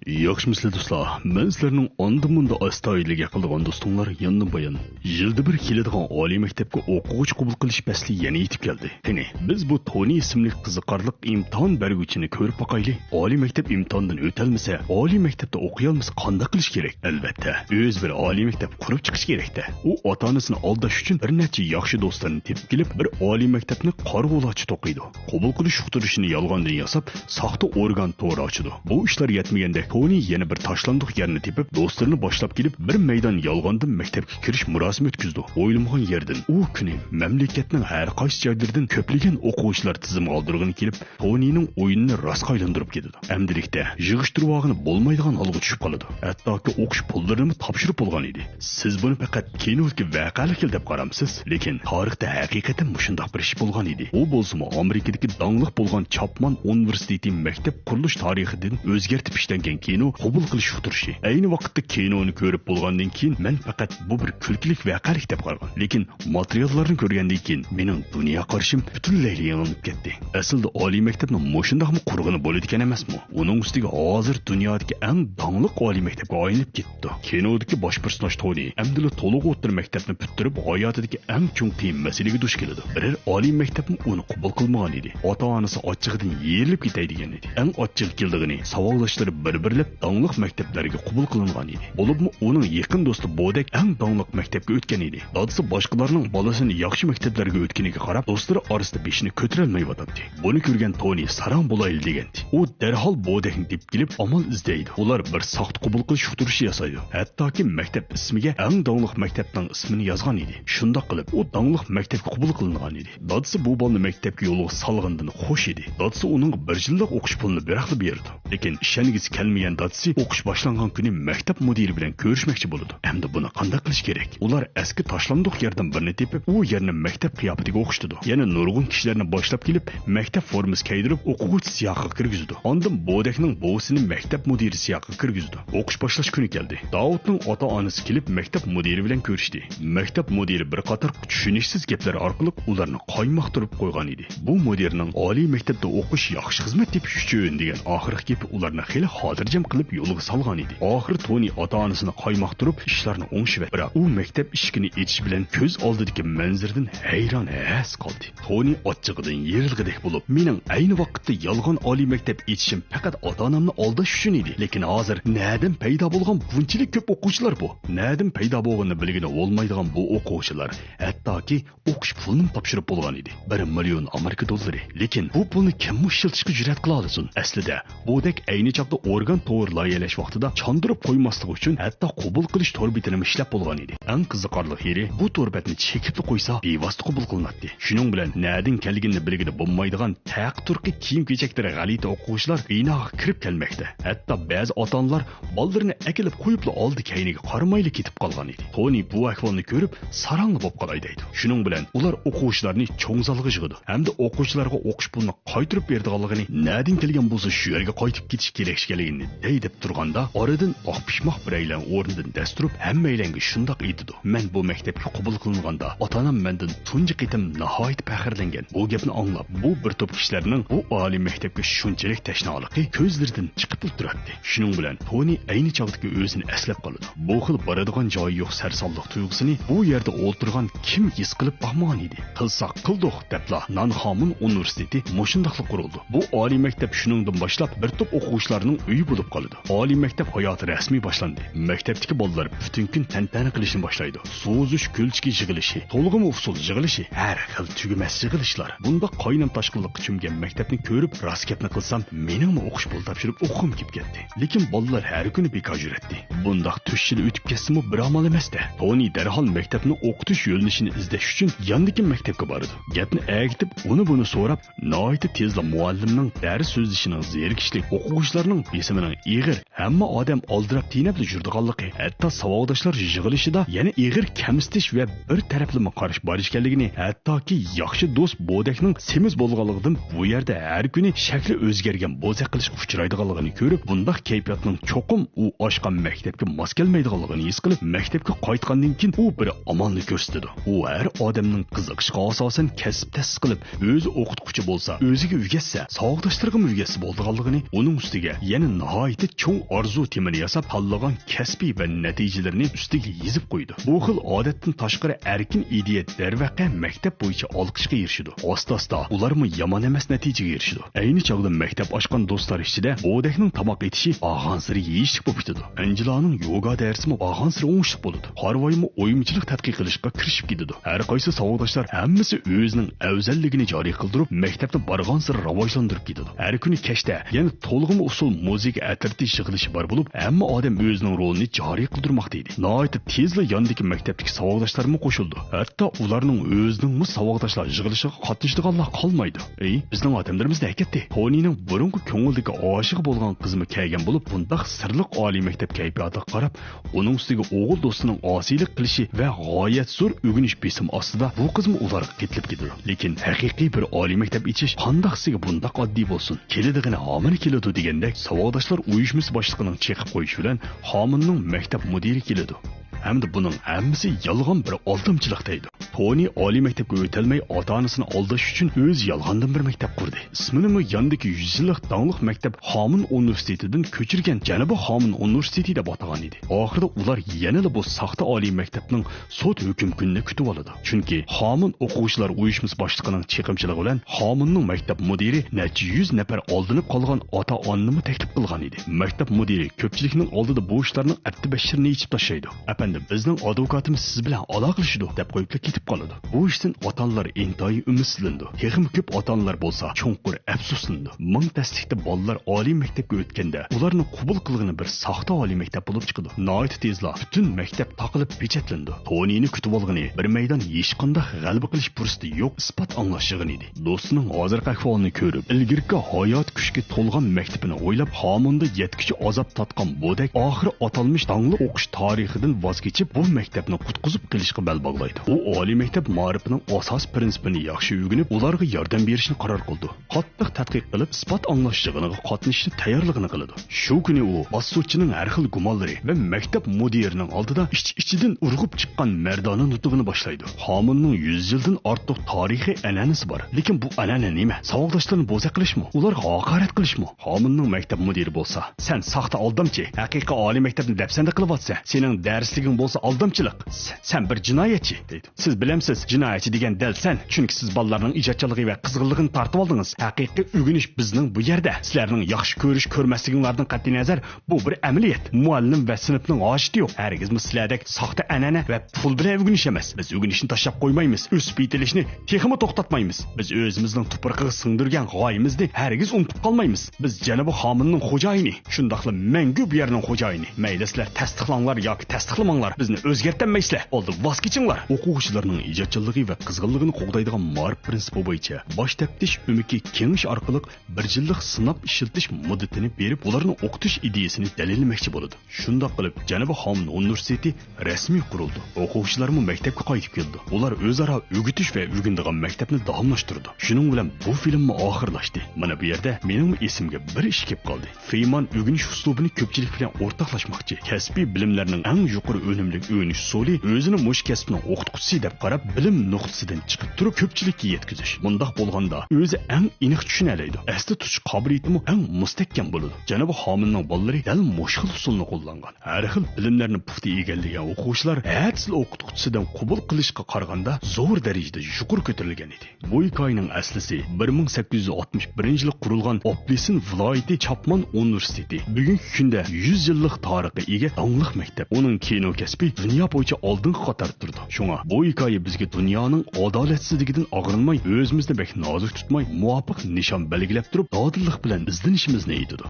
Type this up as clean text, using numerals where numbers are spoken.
Yaxshimisiz do'stlar, men sizlarning onda-munda astoydiligi qilgan do'stinglar yandan bayon. Yilda bir keladigan oliy maktabga o'quvchi qabul qilish fasli yana yetib keldi. Qani, biz bu Toni ismli qiziqarli imtihon beruvchini ko'rib boqaylik. Oliy maktab imtihonidan o'talmasa, oliy maktabda o'qiy olmasa qanday qilish kerak? Albatta, o'z bir oliy maktab qurib chiqish kerak-da. U ota-onasini aldash uchun bir necha yaxshi do'stlarini tepib kelib, bir oliy maktabni qarg'ulachi to'qiydi. Qabul qilish uqtirishini yolg'ondan yasab, soxta organ to'g'ri ochidi. Bu ishlar yetmaganda Toni yana bir tashlandiq yerni tepib, do'stlarini boshlab kelib, bir maydon yolg'ondan maktabga kirish murosimi o'tkazdi. O'ylamgan yerdan u kuni mamlakatning har qaysi joylaridan ko'plagan o'quvchilar tizimi oldirgani kelib, Tonining o'yinini rostga aylantirib ketdi. Amdilikda yig'ishtiruvog'ini bo'lmaydigan holga tushib qoldi. Hattoki o'qish pullarini topshirib bo'lgan edi. Siz buni faqat kinoga vaqalik deb qaramsiz, lekin tarixda haqiqatan shunday bir ish bo'lgan edi. U bo'lsa-mu Amerikadagi dangliq bo'lgan Chapman universiteti maktab qurilish tarixidan o'zgartib ishlangan kino qabul qilish uqtirishi. Ayni vaqtda kinoni ko'rib bo'lgandan keyin men faqat bu bir kulkilik vaqalik deb qaragan. Lekin materiallarni ko'rgandan keyin mening dunyo qarashim butunlay yangilanib ketdi. Aslida oliy maktabning mo'shundaqmi qurg'ini bo'ladi ekan emasmi? Uning ustiga hozir dunyodagi eng dangliq oliy maktabga aylanib ketdi. Kinodagi bosh personaj Toni amdila to'liq o'tir maktabni bitirib, hayotidagi eng chong qiyin masalaga duch keladi. Birer oliy maktabni uni qabul qilmagan edi. Ota-onasi ochchig'idan yerilib ketay degan edi. Eng ochchig keldigini savollashlari bir-birlab dangliq maktablarga qabul qilingan edi. Bo'libmi uning yaqin do'sti Bodek eng dangliq maktabga o'tgan edi. Dadasi boshqalarning bolasini yaxshi maktablarga o'tganiga qarab, do'stlari orasida beshini ko'tarolmay yotibdi. Buni ko'rgan Toni sarang bo'layli degandi. U darhol Bodekni deb kelib amal izlaydi. Ular bir soxta qabul qilish uqtirishi yasaydi. Hattoki maktab ismiga eng dangliq maktabning ismini yozgan edi. Shunday qilib, u dangliq maktabga qabul qilingan edi. Dadasi bu bolani maktabga yo'lga salgandan xush edi. Dadasi uning bir yillik o'qish pulini beraqli berdi. Lekin ishongisi kelmagan dadasi o'qish boshlangan kuni maktab mudiri bilan ko'rishmoqchi bo'ldi. Endi buni qanday qilish kerak? Ular eski tashlandiq yerdan birini tepib, u yerni maktab qiyofatiga o'qishdi. Yana nurg'un kishilarni boshlab kelib, maktab formasi kiydirib, o'quvchi siyoqiga kirgizdi. Ondan Bodekning buvisini maktab mudiri siyoqiga kirgizdi. O'qish boshlash kuni keldi. Davudning ota-onasi kelib maktab mudiri bilan ko'rishdi. Maktab mudiri bir qator tushunishsiz gaplar orqali ularni qoymoqtirib qo'ygan edi. Bu mudirning oliy maktabda o'qish yaxshi xizmat tepish uchun degan oxirgi gapi ularni xili xotirjam qilib yo'lga salgan edi. Oxir Toni ota-onasini qoymoqtirib ishlarni o'ngishib, biroq u maktab eshigini echish bilan ko'z oldidagi manzardan hayron has qoldi. Toni ochchig'idan yerilgidek bo'lib, mening ayni vaqtda yolg'on oliy maktab echishim faqat ota-onamni aldash uchun edi. Lekin hozir nadan paydo bo'lgan bunchalik ko'p o'quvchilar bu? Nadan paydo bo'lganini bilgani olmaydigan bu o'quvchilar hattoki o'qish pulini topshirib bo'lgan edi. 1 million Amerika dollari. Lekin bu pulni kim ishlatishga jur'at qila olsin? Aslida Bodek ayni chaqda organ to'g'ri loyihalash vaqtida chandırib qo'ymaslik uchun hatto qabul qilish to'rbitini ishlab bo'lgan edi. Eng qiziqarli yeri bu to'rbatni chekib qo'ysa bevosita qabul qilinadi. Shuning bilan nadin kelganini bilgani bo'lmaydigan taq turqi kiyim-kechaklari g'alati o'quvchilar binoga kirib kelmoqda. Hatto ba'zi ota-onalar bolalarini akilib qo'yibli oldi kayniga qaramayli ketib qolgan edi. Toni bu ahvolni ko'rib sarangli bo'lib qolay deydi. Shuning bilan ular o'quvchilarni cho'ngzalg'i yig'idi. Hamda o'quvchilarga o'qish pulini qaytirib berdiganligini, nadin kelgan bo'lsa shu yerga qaytib ketish kerakligini deyib turganda oradan oqpishmoq biraylan o'rnidan dasturib hammaylarga shundoq aytdi. Men bu maktabga qabul qilinganda ota-onam mendan tunji qitim nihoyat faxrlangan. Bu gapni anglab, bu bir to'p kishilarning bu oliy maktabga shunchalik tashnoligi ko'zlaridan chiqib turibdi. Shuning bilan Toni ayni chog'dagi o'zini eslab qoldi. Bu xil boradigan joyi yo'q sarsonlik tuyg'usini bu yerda o'ltirgan kim his qilib baxmagan edi. Qilsaq qildik debla Nanxamun universiteti mo'shundoqlik qurildi. Bu oliy maktab shuningdan boshlab bir to'p o'quvchilarning uyi bo'lib qoldi. Oliy maktab hayoti rasmiy boshlandi. Maktabdagi bolalar butun kun tantana qilishni boshlaydi. So'zish, kulchki yig'ilishi, to'lg'im usul yig'ilishi, har xil tugamas yig'ilishlar. Bunda qaynam tashqinlikqa cho'mgan maktabni ko'rib, rost gapni qilsam, mening o'qish pul topshirib o'qim kelib ketdi. Lekin bolalar har kuni bekor yuradi. Bundaq 3 yil o'tib ketsa-mu bir amal emas-da. Toni darhol maktabni o'qitish yo'nalishini izlash uchun yandagi maktabga bordi. Gapni agitib, uni buni so'rab, noyati tezda muallimning dars so'zlashining zerikishlik, o'quvchilarning besimining ig'ir, hamma odam oldirab tinabli yurdiganligi, hatto savodashlar yig'ilishida yana ig'ir kamsitish va bir taraflama qarash bor ekanligini, hattoki yaxshi do'st Bodekning semiz bo'lganligidan bu yerda har kuni shakli o'zgargan bo'za qilishga uchraydiganligini ko'rib, bundaq kayfiyatning cho'qim u oshgan maktabga mos kelmaydiganligini his qilib, maktabga qaytgandan keyin u bir amalni ko'rsatdi. U har odamning qiziqishiga asosan kasb ta'sis qilib, o'zi o'qituvchi bo'lsa, o'ziga o'rgatsa, savodashlarga o'rgatsa bo'lganligini, uning ustiga yana nihoyatda cho'ng orzu temini yasab tanlagan kasbiy va natijalarini ustiga yezib qo'ydi. Bu xil odatdan tashqari erkin ideya darvaqa maktab bo'yicha olqishga erishdi. Asta-asta ularmi yomon emas natijaga erishdi. Ayni chog'da maktab ochgan do'stlar ichida Bodekning tamoq etishi og'ansiri yeyishlik bo'lib ketdi. Anjilaning yoga darsimi og'ansiri o'ngishlik bo'ldi. Harvoymi o'yimchilik tadqiq qilishga kirishib ketdi. Har qaysi savodashlar hammasi o'zining afzalligini joriy qildirib, maktabda borgan sir rivojlantirib ketdi. Har kuni kechda, ya'ni to'lg'im usul muzika atirtish yig'ilishi bor bo'lib, hamma odam o'zining rolini joriy qildirmoqda edi. Nihoyat tezla yondagi maktabdagi savodashlarmi qo'shildi. Hatto ularning o'zining savodashlar yig'ilishiga qatnashadiganlar qolmaydi. Bizning odamlarimiz haqiqatda Tonining burungi ko'ngildagi oshiq bo'lgan qizmi kelgan bo'lib, bundaq sirliq oliy maktab kayfiyatiga qarab, uning ustiga o'g'il do'stining osiylik qilishi va g'oyat zo'r o'g'inish besim ostida bu qizmi ularga ketilib ketdi. Lekin haqiqiy bir oliy maktab ichish qandaqsiga bundaq oddiy bo'lsin? Kelidigina homini keladi degandek, savodashlar uyushmasi boshlig'ining cheqib qo'yishi bilan hominning maktab mudiri keladi. Hamda buning hammasi yolg'on bir aldamchilik deydi. Toni oliy maktabga o'tolmay ota-onasini aldash uchun o'z yolg'ondan bir maktab qurdi. Ismini yondagi 100 yillik dangliq maktab Xomin universitetidan ko'chirgan Janubiy Xomin universiteti deb atagan edi. Oxirida ular yana bu soxta oliy maktabning sud hukm kunini kutib oladi. Chunki Xomin o'quvchilar uyushmasi boshlig'ining chiqimchiligi bilan Xominning maktab mudiri necha 100 nafar oldinib qolgan ota-onani taklif qilgan edi. Maktab mudiri ko'pchilikning oldida bu ishlarning atti-bashirini yechib tashlaydi. Bizning advokatimiz siz bilan aloqalashdi deb qo'yib ketib qoladi. Bu ishdan ota-onalar intoyi umidlandi. Hechim ko'p ota-onalar bo'lsa, cho'nqur afsuslandi. Ming tasdiqda bolalar oliy maktabga o'tganda, ularni qabul qilgani bir soxta oliy maktab bo'lib chiqdi. Nihoyat tezla butun maktab taqilib pechatlandi. Tonini kutib olgani bir maydon hech qanday g'alaba qilish fursati yo'q isbot anglashgan edi. Do'stining hozirgi ahvolini ko'rib, ilgirki hayot kuchga to'lgan maktabini o'ylab, Xominda yetkichi azob tatgan Bodek oxiri atalmish dangli o'qish tarixidan voz kechib bu maktabni qutqizib kelishga bel bog'laydi. U oliy maktab ma'rifining asos prinsipini yaxshi o'rganib, ularga yordam berishni qaror qildi. Qattiq tadqiq qilib, isbot anglash yig'iniga qatnashishni tayyorligini qildi. Shu kuni u bosuvchining har xil gumonlari va maktab mudirining oldida ich-ichidan urg'ib chiqqan mardona nutug'ini boshlaydi. Xominning 100 yildan ortiq tarixiy an'anasi bor. Lekin bu an'ana nima? Savodashlarni bo'za qilishmi? Ularga haqorat qilishmi? Xominning maktab mudiri bo'lsa, sen soxta aldamchi, haqiqiy oliy maktabni dafsanda qilyapsan. Sening darsliging bo'lsa aldamchilik. Sen bir jinoyatchi deydi. Siz bilamsiz, jinoyatchi degan dal sen. Chunki siz bolalarning ijodchiligi va qizg'inligini tortib oldingiz. Haqiqiy o'rganish bizning bu yerda. Sizlarning yaxshi ko'rish, ko'rmasliginglardan qat'iy nazar, bu bir amaliyot. Muallim va sinfning hojati yo'q. Hargizmi sizlardek soxta an'ana va pul bilan o'rganish emas. Biz o'rganishni tashlab qo'ymaymiz. O'sib yetilishni texmi to'xtatmaymiz. Biz o'zimizning tuproqqa singdirgan g'oyimizni hargiz unutib qolmaymiz. Biz Janubiy Xominning xo'jayini, shundaqla mangu bu yerning xo'jayini. Mayli sizlar tasdiqlanglar yoki tasdiqlamanglar, bizni o'zgartirmaysizlar. Oldi voz kechinglar. O'quvchilarning ijodchiligi va qizg'inligini qo'g'daydigan ma'rif prinsipi bo'yicha bosh taftish umiki kengish orqali bir yillik sinab ishiltish muddatini berib, ularni o'qitish ideyasini dalillamoqchi bo'ladi. Shundoq qilib, Janubiy Xomin universiteti rasmiy qurildi. O'quvchilarmi maktabga qaytib keldi. Ular o'zaro o'gitish va o'rganadigan maktabni davomlashtirdi. Shuning bilan bu filmni oxirlashdi. Mana bu yerda mening esimga bir ish kelib qoldi. Freeman o'rganish uslubini ko'pchilik bilan o'rtoqlashmoqchi. Kasbiy bilimlarning eng yuqori unumli o'rganish usuli o'zini mush kasbning o'qituvchisi deb qarab, bilim nuqtasidan chiqib turib ko'pchilikka yetkazish. Bundaq bo'lganda o'zi eng aniq tushunalaydi. Asli tutish qobiliyatimi eng mustahkam bo'ladi. Janubiy Xominning bolalari dal mushkil usulni qo'llangan. Har xil bilimlarni puxta egallagan o'quvchilar asl o'qituvchisidan qabul qilishga qaraganda zo'r darajada yuqori ko'tarilgan edi. Bu hikoyaning aslisi 1861-yil qurilgan Oplisin viloyati Chapman universiteti. Bugungi kunda 100 yillik tarixga ega dangliq maktab. Uning kino kasbi dunyo bo'yicha oldingi qatorda turdi. Shunga bu hikoya bizga dunyoning adolatsizligidan og'rinmay, o'zimizni bek nozik tutmay, muvofiq nishon belgilab turib, odillik bilan izlanishimizni aytadi.